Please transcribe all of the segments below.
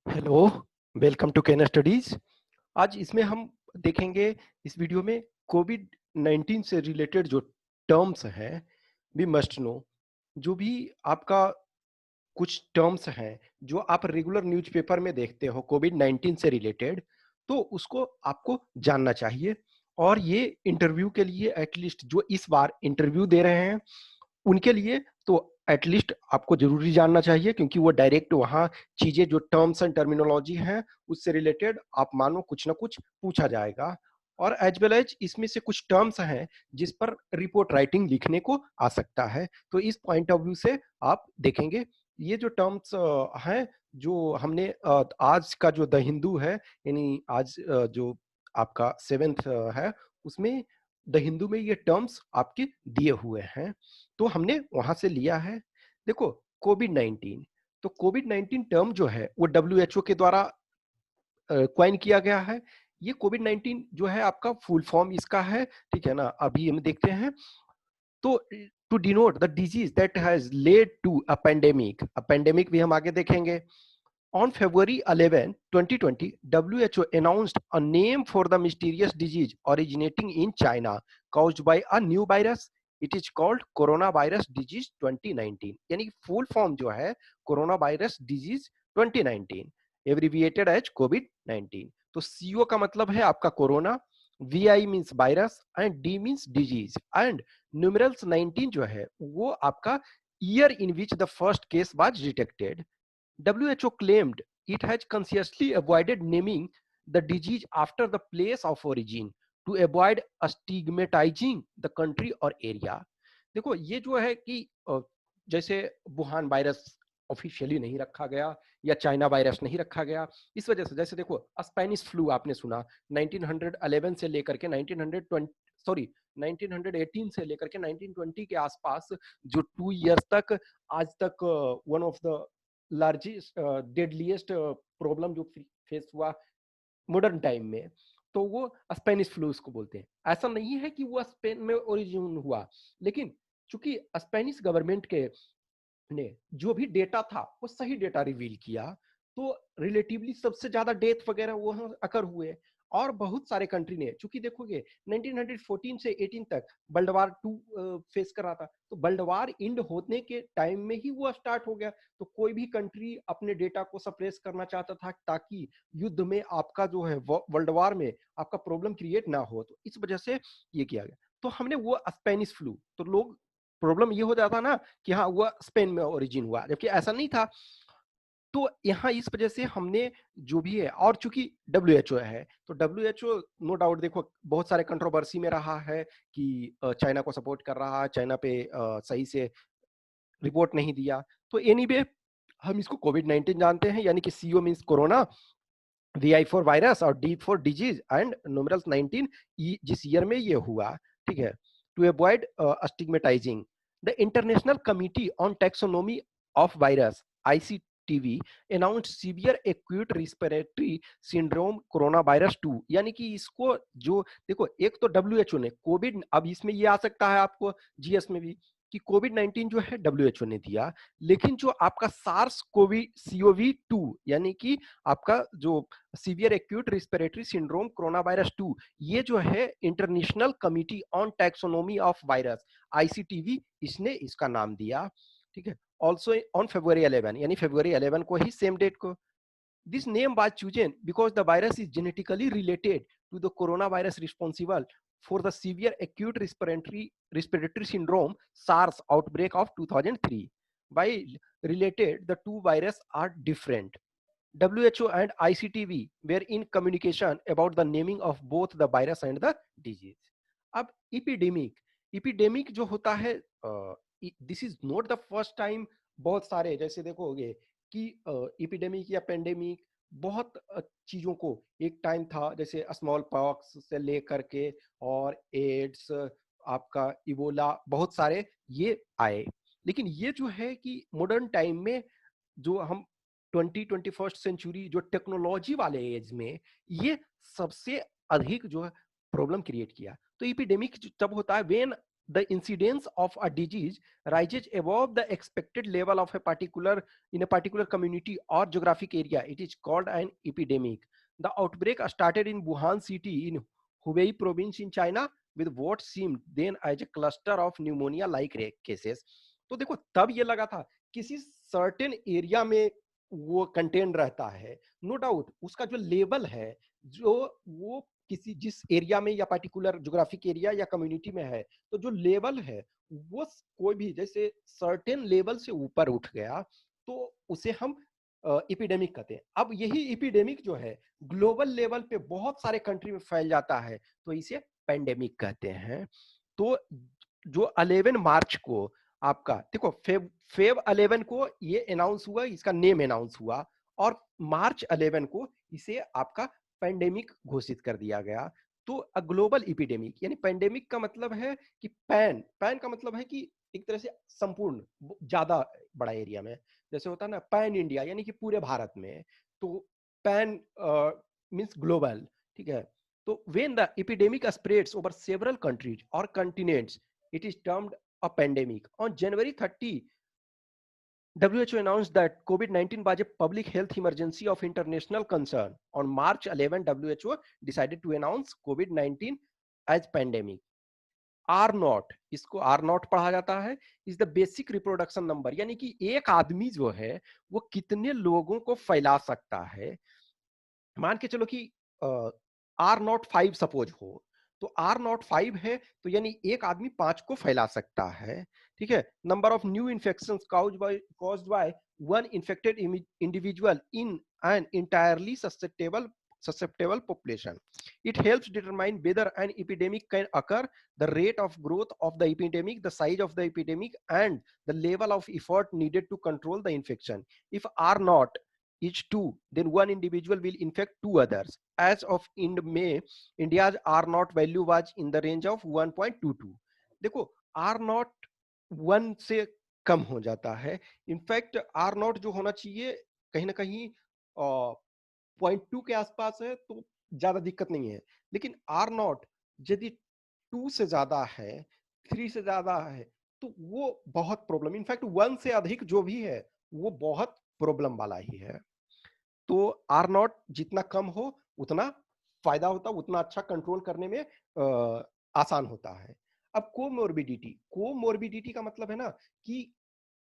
Hello, welcome to Ken Studies. आज इसमें हम देखेंगे इस वीडियो में कोविड 19 से रिलेटेड जो टर्म्स हैं वी मस्ट नो। जो भी आपका कुछ टर्म्स हैं जो आप रेगुलर न्यूज़पेपर में देखते हो कोविड 19 से रिलेटेड, तो उसको आपको जानना चाहिए। और ये इंटरव्यू के लिए एटलीस्ट जो इस बार इंटरव्यू दे रहे हैं उनके लिए तो एटलीस्ट आपको जरूरी जानना चाहिए, क्योंकि वो डायरेक्ट वहाँ चीजें जो टर्म्स एंड टर्मिनोलॉजी हैं उससे रिलेटेड आप मानो कुछ ना कुछ पूछा जाएगा। और एज वेल एज इसमें से कुछ टर्म्स हैं जिस पर रिपोर्ट राइटिंग लिखने को आ सकता है, तो इस पॉइंट ऑफ व्यू से आप देखेंगे ये जो टर्म्स हैं जो हमने आज का जो द हिंदू है, यानी आज जो आपका 7th है, उसमें द हिंदू में ये टर्म्स आपके दिए हुए हैं, तो हमने वहां से लिया है। देखो, कोविड 19, तो कोविड 19 टर्म जो है वो डब्ल्यू के द्वारा क्वाइन किया गया है। ये कोविड 19 जो है आपका फुल फॉर्म इसका है, ठीक है ना। अभी हम देखते हैं तो to denote the disease that has led to a pandemic भी हम आगे देखेंगे। On February 11, 2020, WHO announced a name for the mysterious disease originating in China caused by a new virus. It is called coronavirus disease 2019. यानी full form जो है corona virus disease 2019, abbreviated as COVID 19। तो CO का मतलब है आपका corona, VI means virus and D means disease and numerals 19 जो है वो आपका year in which the first case was detected. WHO claimed it has consciously avoided naming the disease after the place of origin to avoid stigmatizing the country or area। देखो, ये जो है कि जैसे वुहान वायरस ऑफिशियली नहीं रखा गया या चाइना वायरस नहीं रखा गया, इस वजह से जैसे देखो स्पेनिश फ्लू आपने सुना 1911 से लेकर के 1920, सॉरी 1918 से लेकर के 1920 के आसपास, जो 2 इयर्स तक आज तक one of the largest deadliest problem जो फेस हुआ मॉडर्न टाइम में, तो वो स्पेनिश फ्लू उसको बोलते हैं। ऐसा नहीं है कि वो स्पेन में ओरिजिन हुआ, लेकिन चूंकि स्पेनिश गवर्नमेंट के ने जो भी डेटा था वो सही डेटा रिवील किया, तो रिलेटिवली सबसे ज्यादा डेथ वगैरह वो अकर हुए। और बहुत सारे कंट्री ने, चूंकि देखोगे 1914 से 18 तक वर्ल्ड वार टू फेस कर रहा था, तो वर्ल्ड वार इंड होने के टाइम में ही वो स्टार्ट हो गया। तो कोई भी कंट्री अपने डेटा को सप्रेस करना चाहता था ताकि युद्ध में आपका जो है वर्ल्ड वार में आपका प्रॉब्लम क्रिएट ना हो, तो इस वजह से ये किया गया। तो हमने वो स्पेनिश फ्लू, तो लोग प्रॉब्लम ये हो जाता ना कि हाँ वो स्पेन में ओरिजिन हुआ, जबकि ऐसा नहीं था। तो यहाँ इस वजह से हमने जो भी है, और चूंकि डब्ल्यू है तो डब्ल्यू नो डाउट देखो बहुत सारे कंट्रोवर्सी में रहा है कि चाइना को सपोर्ट कर रहा है, चाइना पे सही से रिपोर्ट नहीं दिया। तो एनीवे हम इसको कोविड 19 जानते हैं, यानी कि CO means corona, V for virus और D for disease and numerals 19 जिस ईयर में ये हुआ, ठीक है। To avoid stigmatising, the international committee on taxonomy of virus ICTV announced severe acute respiratory syndrome corona virus 2। यानी कि इसको जो देखो, एक तो डब्ल्यूएचओ ने कोविड, अब इसमें ये आ सकता है आपको जीएस में भी कि कोविड 19 जो है डब्ल्यूएचओ ने दिया, लेकिन जो आपका सार्स कोविड सीओवी 2 यानी कि आपका जो severe acute respiratory syndrome corona virus 2, ये जो है international committee on taxonomy of virus ICTV, इसने इसका नाम दिया, ठीक है। ऑल्सो ऑन February 11, यानी February 11 को ही, सेम डेट को, this name was chosen because the virus is genetically related to the coronavirus responsible for the severe acute respiratory syndrome SARS outbreak of 2003. While related, the two viruses are different. WHO and ICTV were in communication about the naming of both the virus and the disease. अब epidemic जो होता है, this is not the first time. बहुत सारे जैसे देखोगे कि epidemic या पेंडेमिक बहुत चीजों को, एक टाइम था जैसे स्मॉल पॉक्स से लेकर के और एड्स, आपका इबोला, बहुत सारे ये आए। लेकिन ये जो है कि मॉडर्न टाइम में जो हम 21st सेंचुरी जो टेक्नोलॉजी वाले एज में, ये सबसे अधिक जो है प्रॉब्लम क्रिएट किया। तो एपिडेमिक तब होता है when the incidence of a disease rises above the expected level of a particular in a particular community or geographic area, it is called an epidemic. The outbreak started in Wuhan city in Hubei province in China with what seemed then as a cluster of pneumonia like cases. तो देखो तब ये लगा था किसी certain area में वो contain रहता है, नो डाउट उसका जो लेवल है, जो वो किसी जिस एरिया में या पर्टिकुलर ज्योग्राफिक एरिया या कम्युनिटी में है, तो जो लेवल है वो कोई भी जैसे सर्टेन लेवल से ऊपर उठ गया तो उसे हम एपिडेमिक कहते हैं। अब यही एपिडेमिक जो है ग्लोबल लेवल पे बहुत सारे कंट्री में फैल जाता है तो इसे पेंडेमिक कहते हैं। तो जो 11 मार्च को आपका देखो फेब 11 को ये अनाउंस हुआ, इसका नेम अनाउंस हुआ और मार्च 11 को इसे आपका पेंडेमिक घोषित कर दिया गया। तो अ ग्लोबल एपिडेमिक यानी पेंडेमिक का मतलब है कि पैन का मतलब है कि एक तरह से संपूर्ण ज्यादा बड़ा एरिया में, जैसे होता है ना पैन इंडिया यानी कि पूरे भारत में, तो पैन मींस ग्लोबल, ठीक है। तो when the epidemic spreads over several countries और continents it is termed a pandemic. On January 30, WHO announced that COVID-19 was a public health emergency of international concern. On March 11, WHO decided to announce COVID-19 as pandemic. R not, इसको R not पढ़ा जाता है, is the basic reproduction number, यानी कि एक आदमी जो है वो कितने लोगों को फैला सकता है। मान के चलो कि R नॉट 5 सपोज हो, तो R नॉट 5 है तो यानी एक आदमी 5 को फैला सकता है, ठीक है। Number of new infections caused by one infected individual in an entirely susceptible population. It helps determine whether an epidemic can occur, the rate of growth of the epidemic, the size of the epidemic, and the level of effort needed to control the infection. If R naught is 2, then one individual will infect 2 others. As of end May, India's R naught value was in the range of 1.22. देखो R naught 1 से कम हो जाता है, in fact R naught जो होना चाहिए कहीं ना कहीं 0.2 के आसपास है तो ज्यादा दिक्कत नहीं है, लेकिन R naught यदि 2 से ज्यादा है, 3 से ज्यादा है तो वो बहुत प्रॉब्लम, इनफैक्ट 1 से अधिक जो भी है वो बहुत प्रॉब्लम वाला ही है। तो R नॉट जितना कम हो उतना फायदा होता, उतना अच्छा कंट्रोल करने में आसान होता है। अब कोमोर्बिडिटी का मतलब है ना कि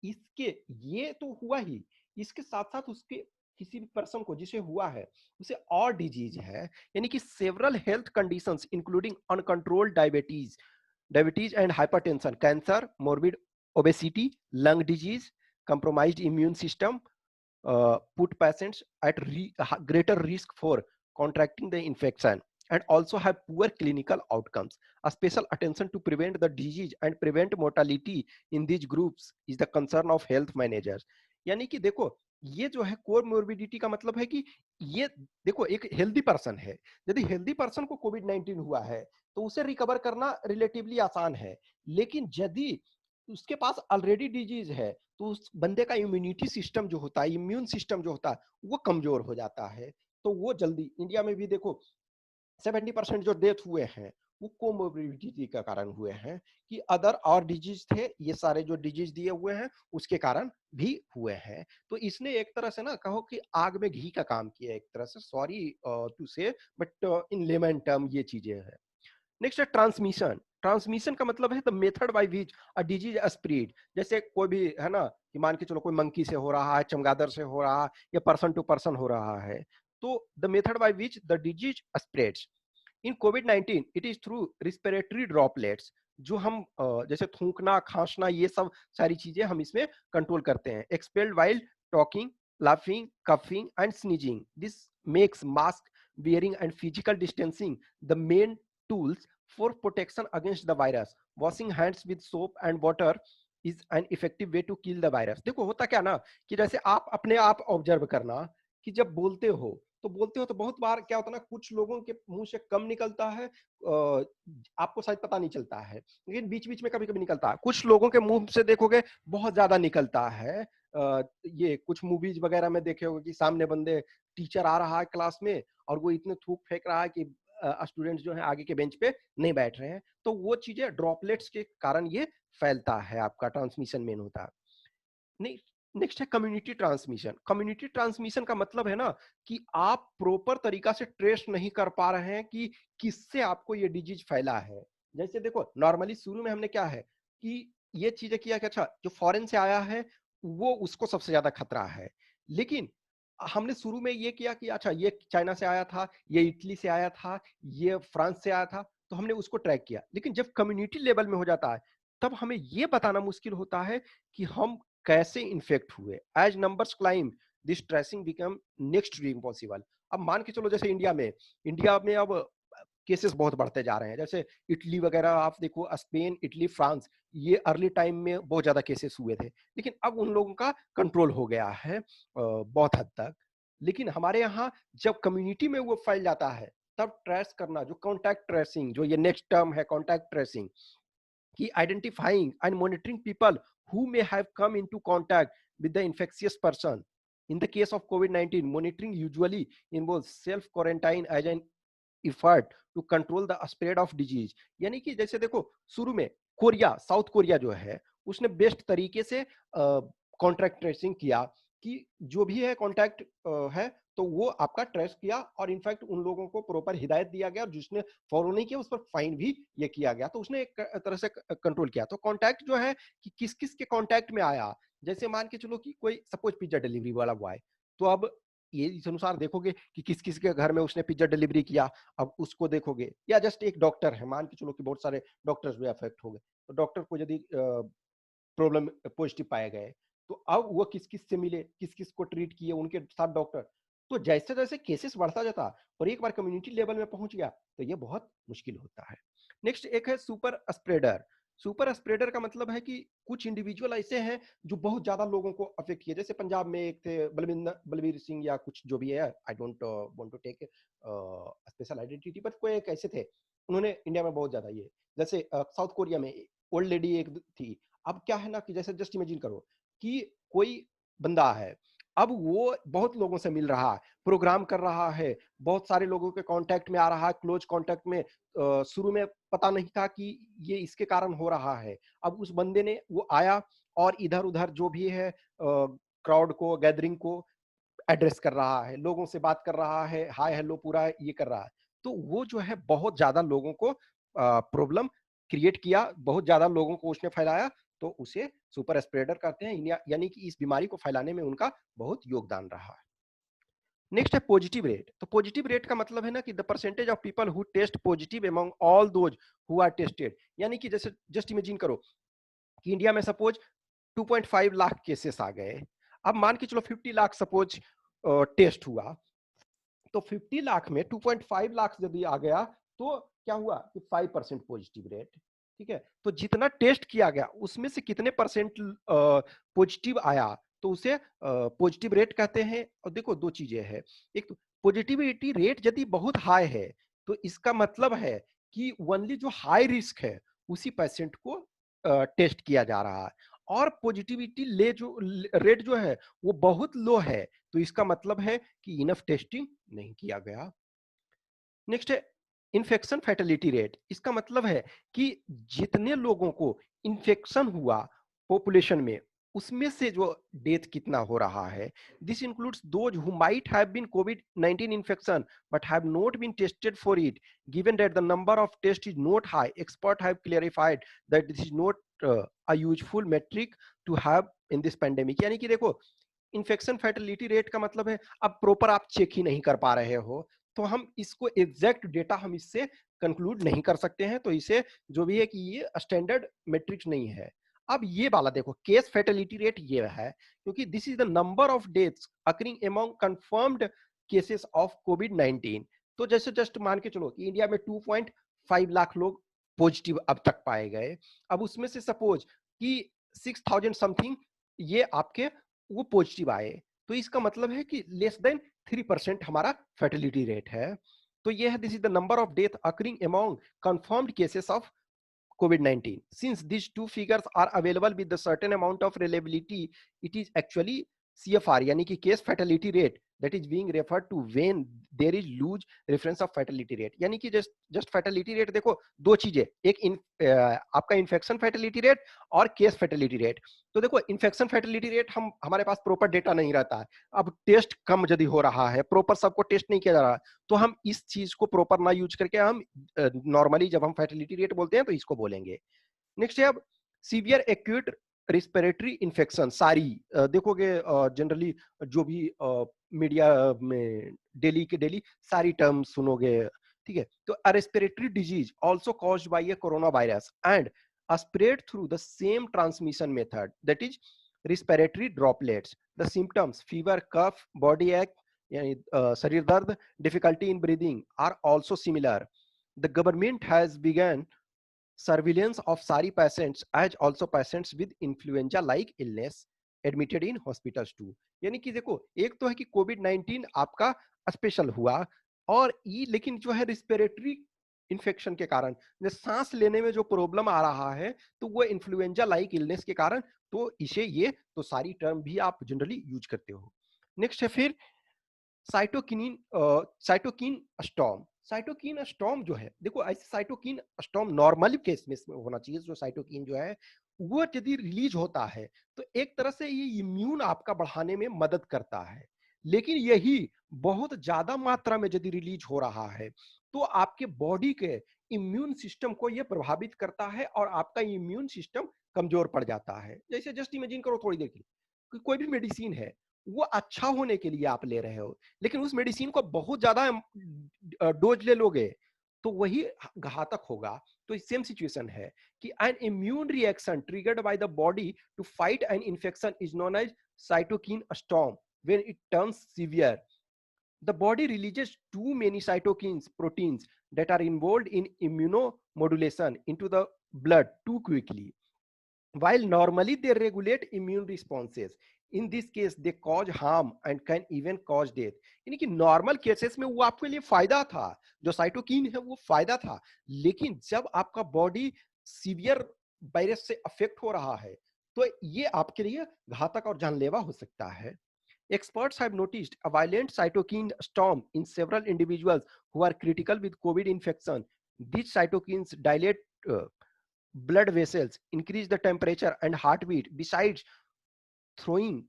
इसके ये तो हुआ ही, इसके साथ साथ उसके किसी भी पर्सन को जिसे हुआ है उसे और डिजीज है, यानी कि several health conditions including uncontrolled diabetes and hypertension, cancer, morbid obesity, lung disease, compromised immune system put patients at greater risk for contracting the infection and also have poor clinical outcomes. A special attention to prevent the disease and prevent mortality in these groups is the concern of health managers. यानी कि देखो ये जो है comorbidity का मतलब है कि ये देखो एक हेल्दी पर्सन है, यदि हेल्दी पर्सन को कोविड-19 हुआ है तो उसे रिकवर करना रिलेटिवली आसान है, लेकिन यदि उसके पास ऑलरेडी डिजीज है तो उस बंदे का इम्यूनिटी सिस्टम जो होता है, इम्यून सिस्टम जो होता है वो कमजोर हो जाता है, तो वो जल्दी, इंडिया में भी देखो 70% जो डेथ हुए हैं वो कोमोर्बिडिटी का कारण हुए हैं कि अदर और डिजीज थे, ये सारे जो डिजीज दिए हुए हैं उसके कारण भी हुए हैं। तो इसने एक तरह से ना कहो कि आग में घी का काम किया एक तरह से, सॉरी टू से, बट इन लेमन टर्म ये चीजें हैं। नेक्स्ट है ट्रांसमिशन का मतलब है the method by which a disease spread, जैसे कोई भी है ना कि मान के चलो कोई मंकी से हो रहा है, चमगादड़ से हो रहा है या पर्सन टू पर्सन हो रहा है, तो the method by which the disease spreads in covid it is through respiratory droplets, जो हम जैसे थूकना, खांसना, ये सब सारी चीजें हम इसमें कंट्रोल करते हैं। Expelled while talking, laughing, coughing and sneezing, this makes mask wearing and physical distancing the main tools for protection against the virus. Washing hands with soap and water is an effective way to kill the virus. देखो होता क्या ना कि जैसे आप अपने आप observe करना कि जब बोलते हो तो बहुत बार क्या होता है ना, कुछ लोगों के मुंह से कम निकलता है, आपको शायद पता नहीं चलता है, लेकिन बीच बीच में कभी कभी निकलता है। कुछ लोगों के मुंह से देखोगे बहुत ज्यादा निकलता है। ये कुछ मूवीज वगैरह में देखे होगे कि सामने बंदे टीचर आ रहा है क्लास में और वो इतने थूक फेंक रहा है कि स्टूडेंट्स जो हैं आगे के बेंच पे नहीं बैठ रहे हैं, तो वो चीजें ड्रॉपलेट्स के कारण ये फैलता है, आपका ट्रांसमिशन मेन होता है। नहीं, नेक्स्ट है कम्युनिटी ट्रांसमिशन। कम्युनिटी ट्रांसमिशन का मतलब है ना कि आप प्रॉपर तरीका से ट्रेस नहीं कर पा रहे हैं कि किससे आपको ये डिजीज फैला है। जैसे देखो, नॉर्मली शुरू में हमने क्या है कि ये चीजें किया कि अच्छा जो फॉरेन से आया है वो उसको सबसे ज्यादा खतरा है, लेकिन हमने शुरू में ये किया कि अच्छा ये चाइना से आया था, ये इटली से आया था, ये फ्रांस से आया था, तो हमने उसको ट्रैक किया। लेकिन जब कम्युनिटी लेवल में हो जाता है तब हमें ये बताना मुश्किल होता है कि हम कैसे इन्फेक्ट हुए। As numbers climb this tracing become next to impossible. अब मान के चलो जैसे इंडिया में अब केसेस बहुत बढ़ते जा रहे हैं, जैसे इटली वगैरह आप देखो, स्पेन, इटली, फ्रांस, ये अर्ली टाइम में बहुत ज्यादा केसेस हुए थे, लेकिन अब उन लोगों का कंट्रोल हो गया है बहुत हद तक। लेकिन हमारे यहाँ जब कम्युनिटी में वो फैल जाता है तब ट्रेस करना, जो कॉन्टैक्ट ट्रेसिंग, जो ये नेक्स्ट टर्म है कॉन्टैक्ट ट्रेसिंग, कि identifying and monitoring people who may have come into contact with the infectious person. In the case of COVID-19, monitoring usually involves self quarantine as an effort to control the spread of disease. यानी कि जैसे देखो, शुरू में south Korea जो है उसने best तरीके से कॉन्टैक्ट ट्रेसिंग किया कि जो भी है कॉन्टैक्ट है तो वो आपका ट्रेस किया, और इनफैक्ट उन लोगों को प्रॉपर हिदायत दिया गया, और जिसने फॉलो नहीं किया उस पर फाइन भी ये किया गया, तो उसने एक तरह से कंट्रोल किया। तो कॉन्टैक्ट जो है कि किस किस के कॉन्टैक्ट में आया, जैसे मान के चलो कि कोई सपोज पिज्जा डिलीवरी वाला बॉय, तो अब ये इस अनुसार देखोगे कि किस किस के घर में उसने पिज्जा डिलीवरी किया, अब उसको देखोगे। या जस्ट एक डॉक्टर है, मान के चलो कि बहुत सारे डॉक्टर्स भी अफेक्ट हो गए, तो डॉक्टर को यदि प्रॉब्लम पॉजिटिव पाए गए, तो अब वो किस किस से मिले, किस किस को ट्रीट किए, उनके साथ डॉक्टर, तो जैसे जैसे केसेस बढ़ता जाता और एक बार कम्युनिटी लेवल में पहुंच गया तो ये बहुत मुश्किल होता है। नेक्स्ट एक है सुपर स्प्रेडर। सुपर स्प्रेडर का मतलब है कि कुछ इंडिविजुअल ऐसे हैं जो बहुत ज्यादा लोगों को अफेक्ट किए, जैसे पंजाब में एक थे बलवीर सिंह या कुछ जो भी है, I don't want to take special identity, but कोई एक ऐसे थे, उन्होंने इंडिया में बहुत ज्यादा ये, जैसे साउथ कोरिया में ओल्ड लेडी एक थी। अब क्या है ना कि जैसे जस्ट इमेजिन करो कि कोई बंदा है, अब वो बहुत लोगों से मिल रहा है, प्रोग्राम कर रहा है, बहुत सारे लोगों के कांटेक्ट में आ रहा है, क्लोज कांटेक्ट में, शुरू में पता नहीं था कि ये इसके कारण हो रहा है। अब उस बंदे ने वो आया और इधर उधर जो भी है क्राउड को, गैदरिंग को एड्रेस कर रहा है, लोगों से बात कर रहा है, हाय हेलो पूरा ये कर रहा है, तो वो जो है बहुत ज्यादा लोगों को प्रॉब्लम क्रिएट किया, बहुत ज्यादा लोगों को उसने फैलाया, तो उसे सुपर स्प्रेडर कहते हैं, यानी कि इस बीमारी को फैलाने में उनका बहुत योगदान रहा है। नेक्स्ट है पॉजिटिव रेट। तो पॉजिटिव रेट का मतलब है ना कि the percentage of people who test positive among all those who are tested. यानी कि जैसे जस्ट इमेजिन करो कि इंडिया में सपोज 2.5 लाख केसेस आ गए, अब मान के चलो 50 लाख सपोज टेस्ट हुआ, तो 50 लाख में 2.5 लाख यदि आ गया तो क्या हुआ कि 5% पॉजिटिव रेट। ठीक है, तो जितना टेस्ट किया गया उसमें से कितने परसेंट पॉजिटिव आया, तो उसे पॉजिटिव रेट कहते हैं। और देखो दो चीजें हैं, एक तो पॉजिटिविटी रेट यदि बहुत हाई है तो इसका मतलब है कि ओनली जो हाई रिस्क है उसी पेशेंट को टेस्ट किया जा रहा है, और पॉजिटिविटी ले जो रेट जो है वो बहुत लो है, तो इसका मतलब है कि इनफ टेस्टिंग नहीं किया गया। नेक्स्ट है इन्फेक्शन फैटेलिटी रेट। इसका मतलब है कि जितने लोगों को इन्फेक्शन हुआ पॉपुलेशन में, उसमें से जो डेथ कितना हो रहा है। This includes those who might have been कोविड-19 infection but have not been tested for it, given that the number of test is not high, expert have clarified that this is not a useful metric to have in this pandemic. यानी कि देखो, infection fatality rate का मतलब है अब proper आप check ही नहीं कर पा रहे हो, तो हम इसको एग्जैक्ट डेटा हम इससे कंक्लूड नहीं कर सकते हैं, तो इसे जो भी है कि ये स्टैंडर्ड मैट्रिक्स नहीं है। अब ये वाला देखो, केस फैटेलिटी रेट ये है, क्योंकि this is the number of deaths occurring among confirmed cases of कोविड-19। तो जैसे जस्ट मान के चलो कि इंडिया में 2.5 लाख लोग पॉजिटिव अब तक पाए गए, अब उसमें से सपोज कि 6000 समथिंग ये आपके वो पॉजिटिव आए, तो इसका मतलब है कि लेस देन 3% हमारा फर्टिलिटी रेट है। तो ये है, this is the number of death occurring among confirmed cases of COVID-19. Since these two figures are available with a certain amount of reliability, it is actually CFR यानी कि case fatality rate that is being referred to when there is loose reference of fatality rate, यानी कि just fatality rate देखो दो चीजें, एक आपका infection fatality rate और केस फैटेलिटी रेट। तो देखो इन्फेक्शन फैटेलिटी रेट हम हमारे पास प्रॉपर डेटा नहीं रहता है, अब टेस्ट कम यदि हो रहा है, प्रॉपर सबको टेस्ट नहीं किया जा रहा है, तो हम इस चीज को प्रॉपर ना यूज करके हम नॉर्मली जब हम फैटेलिटी रेट बोलते हैं तो इसको बोलेंगे। नेक्स्ट है अब सीवियर एक्यूट रिस्पिरेटरी इन्फेक्शन, सारी देखोगे जनरली जो भी मीडिया में डेली के डेली सारी टर्म सुनोगे, ठीक है। तो respiratory disease also caused by A corona virus and spread through the same transmission method, that is respiratory droplets. The symptoms fever, cough, body ache, यानी शरीर दर्द, difficulty in breathing are also similar. The government has begun surveillance of SARI patients as also patients with influenza like illness admitted in hospitals too. यानी कि देखो एक तो है कि कोविड 19 आपका स्पेशल हुआ, और ये लेकिन जो है रिस्पिरेटरी इन्फेक्शन के कारण जो सांस लेने में जो प्रॉब्लम आ रहा है, तो वो इन्फ्लुएंजा लाइक इलनेस के कारण, तो इसे ये तो सारी टर्म भी आप जनरली यूज करते हो। नेक्स्ट है फिर cytokinin cytokinin storm. Cytokinin storm जो है देखो ऐसे साइटोकिन स्टॉर्म नॉर्मल केस में होना चाहिए, जो साइटोकिन जो है वो यदि रिलीज होता है तो एक तरह से ये इम्यून आपका बढ़ाने में मदद करता है, लेकिन यही बहुत ज्यादा मात्रा में यदि रिलीज हो रहा है तो आपके बॉडी के इम्यून सिस्टम को ये प्रभावित करता है और आपका इम्यून सिस्टम कमजोर पड़ जाता है। जैसे जस्ट इमेजिन करो थोड़ी देर के लिए कि कोई भी मेडिसिन है, वो अच्छा होने के लिए आप ले रहे हो, लेकिन उस मेडिसिन को बहुत ज्यादा डोज ले लोगे तो वही घातक होगा। तो सेम सिचुएशन है कि an immune reaction triggered by the body to fight an infection is known as cytokine storm. When it turns severe, the body releases too many cytokines proteins that are involved in immunomodulation into the blood too quickly. While normally they regulate immune responses, in this case they cause harm and can even cause death. यानी कि normal cases में वो आपके लिए फायदा था, जो cytokinin है वो फायदा था, लेकिन जब आपका बॉडी सीवियर वायरस से अफेक्ट हो रहा है तो ये आपके लिए घातक और जानलेवा हो सकता है। Experts have noticed a violent cytokine storm in several individuals who are critical with COVID infection. These cytokines dilate blood vessels, increase the temperature and heartbeat, besides throwing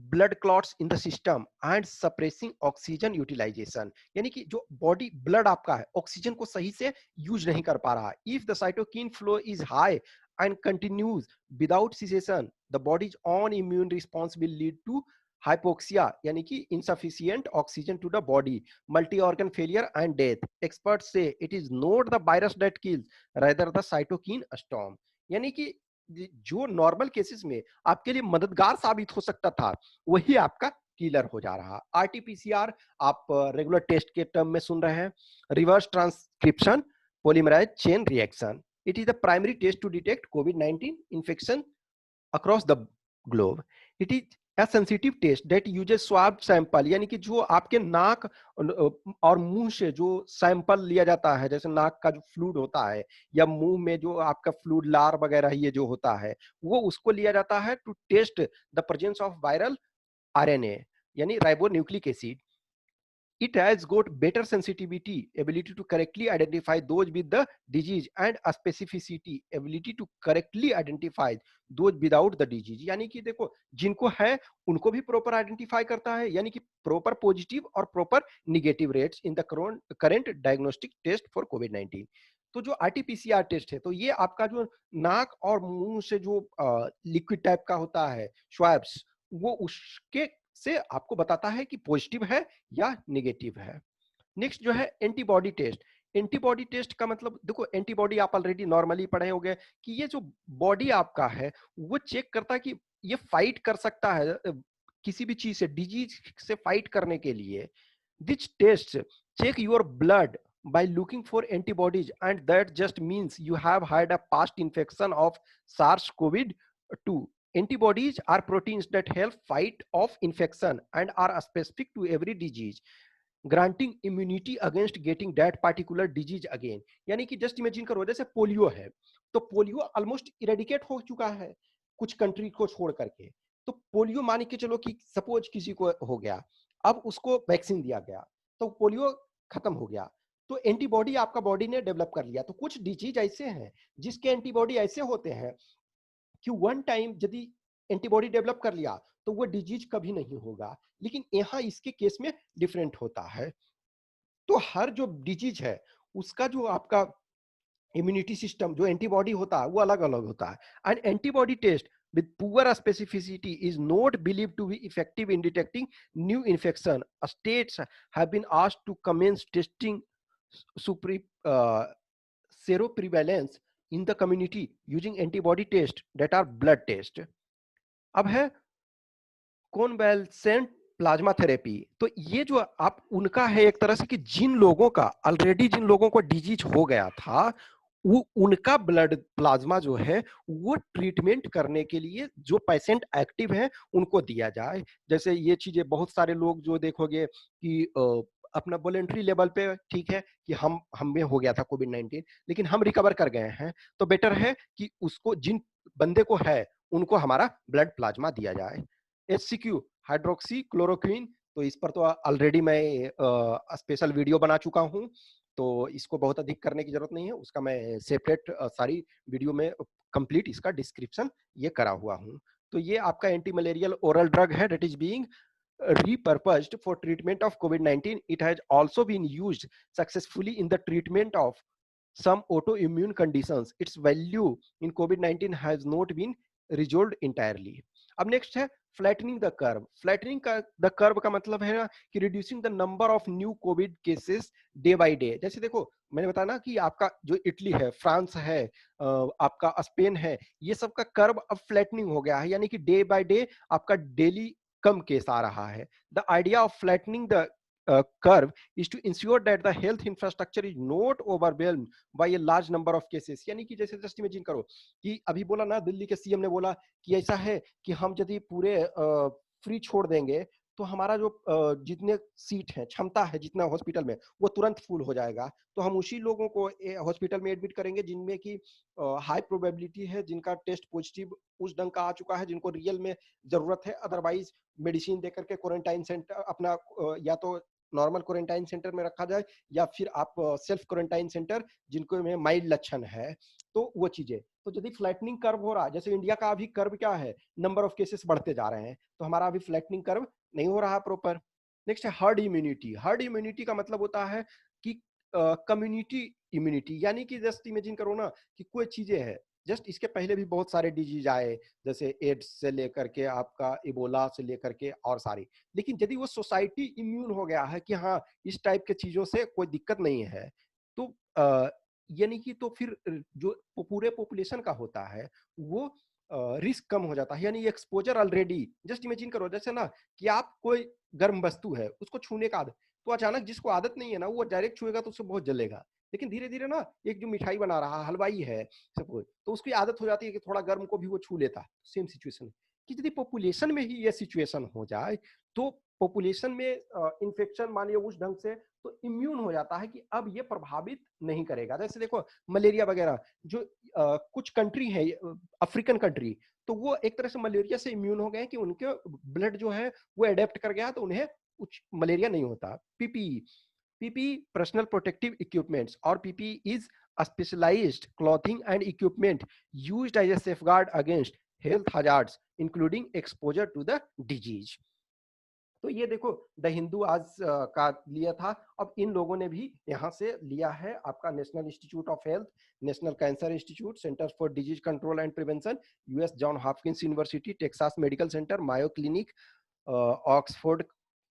blood clots in the system and suppressing oxygen utilization. यानी कि जो body blood आपका है oxygen को सही से use नहीं कर पा रहा है। If the cytokine flow is high and continues without cessation, the body's own immune response will lead to hypoxia, यानी कि insufficient oxygen to the body, multi-organ failure and death. Experts say it is not the virus that kills, rather the cytokine storm. यानी कि जो normal cases में आपके लिए मददगार साबित हो सकता था वही आपका किलर हो जा रहा। आरटीपीसीआर आप रेगुलर टेस्ट के टर्म में सुन रहे हैं, reverse transcription polymerase chain reaction. It is the primary test to detect कोविड-19 infection across the globe. It is a sensitive test that uses swab sample, यानी कि जो आपके नाक और मुंह से जो सैंपल लिया जाता है, जैसे नाक का जो फ्लूइड होता है या मुंह में जो आपका फ्लूइड लार वगैरह ये जो होता है वो उसको लिया जाता है to test the presence of viral RNA यानी ribonucleic acid. It has got better sensitivity, ability to correctly identify those with the disease, and a specificity, ability to correctly identify those without the disease. यानी कि देखो जिनको है उनको भी proper identify करता है, यानी कि प्रॉपर पॉजिटिव और proper negative rates in the current diagnostic test for कोविड-19। तो जो आरटीपीसीआर टेस्ट है तो ये आपका जो नाक और मुंह से जो लिक्विड टाइप का होता है स्वैब्स, वो उसके से आपको बताता है कि पॉजिटिव है या नेगेटिव है। नेक्स्ट जो है एंटीबॉडी टेस्ट। एंटीबॉडी टेस्ट का मतलब देखो एंटीबॉडी आप ऑलरेडी नॉर्मली पढ़े होंगे कि ये जो बॉडी आपका है वो चेक करता है कि ये फाइट कर सकता है किसी भी चीज से, डिजीज से फाइट करने के लिए। This test check your blood by looking for antibodies, and that just means you have had a past infection of SARS-CoV-2. Antibodies are proteins that help fight off infection and are specific to every disease, granting immunity against getting that particular disease again. यानी कि just imagine करो जैसे polio है, तो polio almost eradicate हो चुका है कुछ कंट्री को छोड़ करके, तो पोलियो मान के चलो कि सपोज किसी को हो गया, अब उसको वैक्सीन दिया गया, तो पोलियो खत्म हो गया, तो एंटीबॉडी आपका बॉडी ने डेवलप कर लिया। तो कुछ डिजीज ऐसे हैं जिसके एंटीबॉडी ऐसे होते हैं कि वन टाइम यदि एंटीबॉडी डेवलप कर लिया तो वो डिजीज कभी नहीं होगा। लेकिन यहाँ इसके केस में डिफरेंट होता है। तो हर जो डिजीज है उसका जो आपका इम्यूनिटी सिस्टम जो एंटीबॉडी होता है वो अलग अलग होता है। And antibody test with poor specificity is not believed to be effective in detecting new infection. States have been asked to commence testing supre, uh, seroprevalence in the community using antibody test that are blood test. अब है कॉन्वेल्सेंट plasma therapy. तो ये जो आप उनका है एक तरह से कि जिन लोगों का ऑलरेडी जिन लोगों को डिजीज हो गया था वो उनका ब्लड प्लाज्मा जो है वो ट्रीटमेंट करने के लिए जो पेशेंट एक्टिव है उनको दिया जाए। जैसे ये चीजें बहुत सारे लोग जो देखोगे कि अपना वॉलेंट्री लेवल पे ठीक है कि हम में हो गया था कोविड-19 लेकिन हम रिकवर कर गए हैं, तो बेटर है कि उसको जिन बंदे को है उनको हमारा ब्लड प्लाज्मा दिया जाए। एचसीक्यू हाइड्रोक्सी क्लोरोक्वीन, तो इस पर तो ऑलरेडी मैं स्पेशल वीडियो बना चुका हूं, तो इसको बहुत अधिक करने की जरूरत नहीं है। उसका मैं सेपरेट सारी वीडियो में कंप्लीट इसका डिस्क्रिप्शन ये करा हुआ हूं। तो ये आपका एंटी मलेरियल ओरल ड्रग है that is being repurposed for treatment of COVID-19. It has also been used successfully in the treatment of some autoimmune conditions. Its value in COVID-19 has not been resolved entirely. अब next है flattening the curve. Flattening the curve का मतलब है ना कि reducing the number of new Covid cases day by day. जैसे देखो मैंने बताया ना कि आपका जो इटली है, फ्रांस है, आपका स्पेन है, ये सब का कर्व अब फ्लैटनिंग हो गया है, यानी कि डे बाय डे आपका डेली कम केस आ रहा है। The idea of flattening the curve is to ensure that the health infrastructure is not overwhelmed by a large number of cases। यानी कि जैसे जस्ट इमेजिन करो कि अभी बोला ना दिल्ली के सीएम ने बोला कि ऐसा है कि हम यदि पूरे फ्री छोड़ देंगे तो हमारा जो जितने सीट है क्षमता है जितना हॉस्पिटल में वो तुरंत फुल हो जाएगा। तो हम उसी लोगों को हॉस्पिटल में एडमिट करेंगे जिनमें की हाई प्रोबेबिलिटी है, जिनका टेस्ट पॉजिटिव उस ढंग का आ चुका है, जिनको रियल में जरूरत है। अदरवाइज मेडिसिन देकर के क्वारंटाइन सेंटर अपना या तो नॉर्मल क्वारंटाइन सेंटर में रखा जाए या फिर आप सेल्फ क्वारंटाइन सेंटर जिनको में माइल्ड लक्षण है, तो वो चीजें। तो यदि फ्लैटनिंग कर्व हो रहा है, जैसे इंडिया का अभी कर्व क्या है, नंबर ऑफ केसेस बढ़ते जा रहे हैं, तो हमारा अभी फ्लैटनिंग कर्व नहीं हो रहा प्रॉपर। नेक्स्ट है हर्ड इम्यूनिटी। हर्ड इम्यूनिटी का मतलब होता है कि कम्युनिटी इम्यूनिटी, यानी कि जस्ट इमेजिन करो ना कि कोई चीजें है, जस्ट इसके पहले भी बहुत सारे डिजीज आए जैसे एड्स से लेकर के आपका इबोला से लेकर के और सारी, लेकिन यदि वो सोसाइटी इम्यून हो गया है कि हाँ इस टाइप के चीजों से कोई दिक्कत नहीं है, तो यानी कि तो फिर जो पूरे पॉपुलेशन का होता है वो रिस्क कम हो जाता है। यानी एक्सपोजर ऑलरेडी, जस्ट इमेजिन करो जैसे ना कि आप कोई गर्म वस्तु है उसको छूने का आदत, तो अचानक जिसको आदत नहीं है ना वो डायरेक्ट छुएगा तो उससे बहुत जलेगा। लेकिन धीरे धीरे ना एक जो मिठाई बना रहा है, हलवाई है सपोज, तो उसकी आदत हो जाती है कि थोड़ा गर्म को भी वो छू लेता है। सेम सिचुएशन कि यदि पॉपुलेशन में ही ये सिचुएशन हो जाए तो पॉपुलेशन में इन्फेक्शन मानिए उस ढंग से तो इम्यून हो जाता है कि अब ये प्रभावित नहीं करेगा। जैसे देखो मलेरिया वगैरह जो कुछ कंट्री है अफ्रीकन कंट्री, तो वो एक तरह से मलेरिया से इम्यून हो गए कि उनके ब्लड जो है वो अडेप्ट कर गया तो उन्हें कुछ मलेरिया नहीं होता। PPE, PPE personal protective equipments or PPE is a specialized clothing and equipment used as a safeguard against health hazards including exposure to the disease। तो ये देखो द हिंदू आज का लिया था, अब इन लोगों ने भी यहाँ से लिया है आपका National Institute of Health, National Cancer Institute, Center for Disease Control and Prevention, US John Hopkins University, Texas Medical Center, Mayo Clinic, Oxford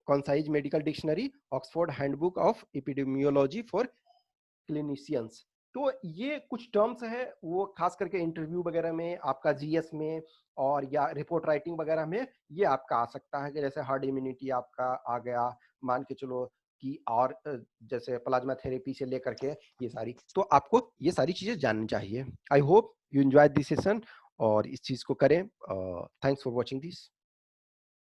Concise Medical Dictionary, Oxford Handbook of Epidemiology for clinicians. तो ये कुछ terms है वो खास करके interview वगैरह में आपका जीएस में और या रिपोर्ट राइटिंग वगैरह में ये आपका आ सकता है कि जैसे हार्ड इम्यूनिटी आपका आ गया, मान के चलो कि और जैसे प्लाज्मा थेरेपी से लेकर के ये सारी, तो आपको ये सारी चीजें जाननी चाहिए। I hope you enjoy this session और इस चीज को करें। Thanks for watching this.